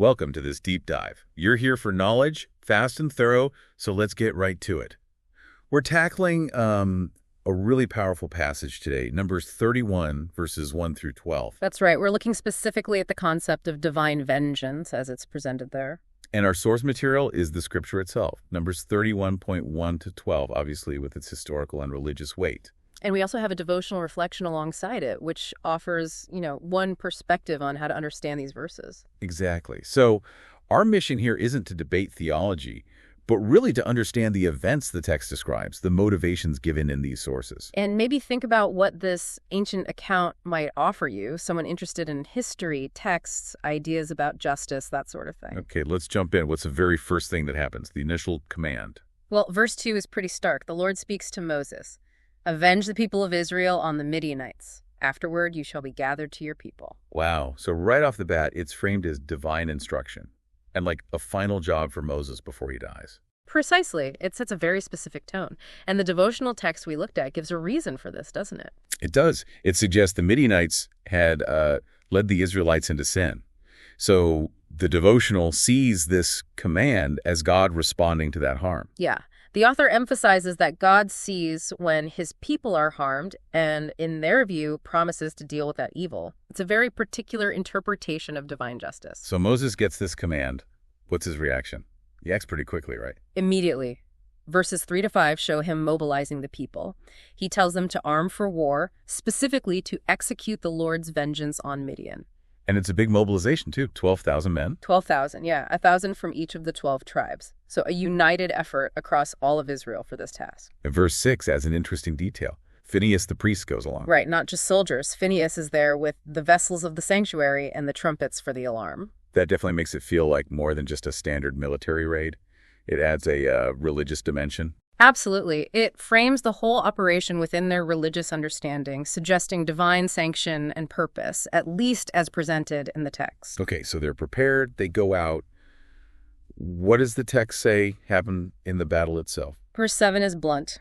welcome to this deep dive. You're here for knowledge, fast and thorough, so let's get right to it. We're tackling a really powerful passage today, Numbers 31, verses 1 through 12. That's right. We're looking specifically at the concept of divine vengeance as it's presented there. And our source material is the scripture itself, Numbers 31.1 to 12, obviously with its historical and religious weight. And we also have a devotional reflection alongside it, which offers, one perspective on how to understand these verses. Exactly. So our mission here isn't to debate theology, but really to understand the events the text describes, the motivations given in these sources. And maybe think about what this ancient account might offer you, someone interested in history, texts, ideas about justice, that sort of thing. Okay, let's jump in. What's the very first thing that happens? The initial command. Well, verse 2 is pretty stark. The Lord speaks to Moses, "Avenge the people of Israel on the Midianites. Afterward, you shall be gathered to your people." Wow. So right off the bat, it's framed as divine instruction and like a final job for Moses before he dies. Precisely. It sets a very specific tone. And the devotional text we looked at gives a reason for this, doesn't it? It does. It suggests the Midianites had led the Israelites into sin. So the devotional sees this command as God responding to that harm. Yeah. The author emphasizes that God sees when his people are harmed and, in their view, promises to deal with that evil. It's a very particular interpretation of divine justice. So Moses gets this command. What's his reaction? He acts pretty quickly, right? Immediately. Verses 3 to 5 show him mobilizing the people. He tells them to arm for war, specifically to execute the Lord's vengeance on Midian. And it's a big mobilization, too. 12,000 men. 12,000, yeah. 1,000 from each of the 12 tribes. So a united effort across all of Israel for this task. And verse 6 adds an interesting detail. Phinehas the priest goes along. Right, not just soldiers. Phinehas is there with the vessels of the sanctuary and the trumpets for the alarm. That definitely makes it feel like more than just a standard military raid. It adds a religious dimension. Absolutely. It frames the whole operation within their religious understanding, suggesting divine sanction and purpose, at least as presented in the text. Okay, so they're prepared, they go out. What does the text say happened in the battle itself? Verse 7 is blunt.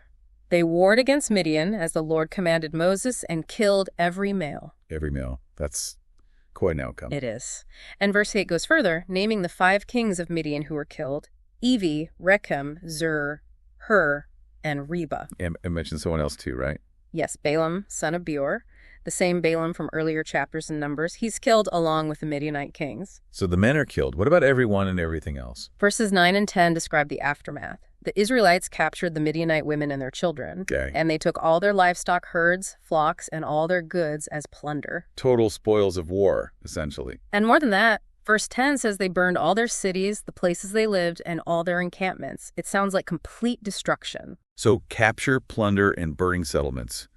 They warred against Midian, as the Lord commanded Moses, and killed every male. Every male. That's quite an outcome. It is. And verse 8 goes further, naming the 5 kings of Midian who were killed: Evi, Rechem, Zur, Hur, and Reba. And I mentioned someone else too, right? Yes, Balaam, son of Beor, the same Balaam from earlier chapters in Numbers. He's killed along with the Midianite kings. So the men are killed. What about everyone and everything else? Verses 9 and 10 describe the aftermath. The Israelites captured the Midianite women and their children, Okay. and they took all their livestock, herds, flocks, and all their goods as plunder. Total spoils of war, essentially. And more than that, verse 10 says they burned all their cities, the places they lived, and all their encampments. It sounds like complete destruction. So capture, plunder, and burning settlements.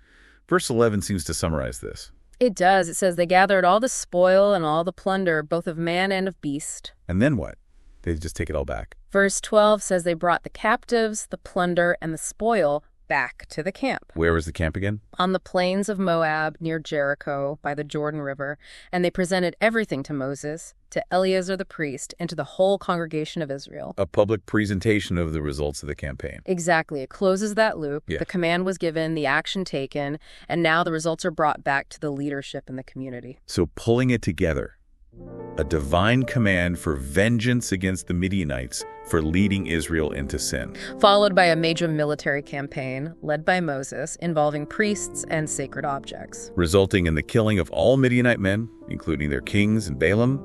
Verse 11 seems to summarize this. It does. It says they gathered all the spoil and all the plunder, both of man and of beast. And then what? They just take it all back. Verse 12 says they brought the captives, the plunder, and the spoil back to the camp. Where was the camp again? On the plains of Moab, near Jericho, by the Jordan River, and they presented everything to Moses, to Eleazar the priest, and to the whole congregation of Israel. A public presentation of the results of the campaign. Exactly. It closes that loop. Yeah. The command was given, the action taken, and now the results are brought back to the leadership in the community. So pulling it together, a divine command for vengeance against the Midianites for leading Israel into sin. Followed by a major military campaign led by Moses involving priests and sacred objects. Resulting in the killing of all Midianite men, including their kings and Balaam,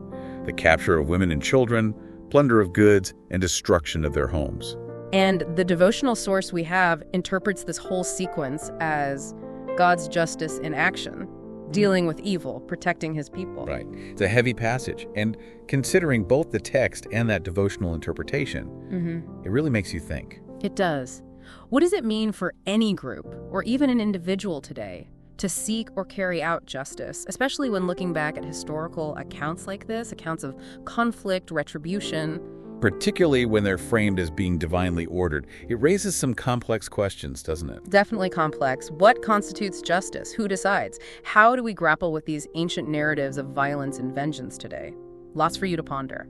the capture of women and children, plunder of goods, and destruction of their homes. And the devotional source we have interprets this whole sequence as God's justice in action, dealing with evil, protecting his people. Right. It's a heavy passage. And considering both the text and that devotional interpretation, it really makes you think. It does. What does it mean for any group, or even an individual today, to seek or carry out justice, especially when looking back at historical accounts like this, accounts of conflict, retribution? Particularly when they're framed as being divinely ordered. It raises some complex questions, doesn't it? Definitely complex. What constitutes justice? Who decides? How do we grapple with these ancient narratives of violence and vengeance today? Lots for you to ponder.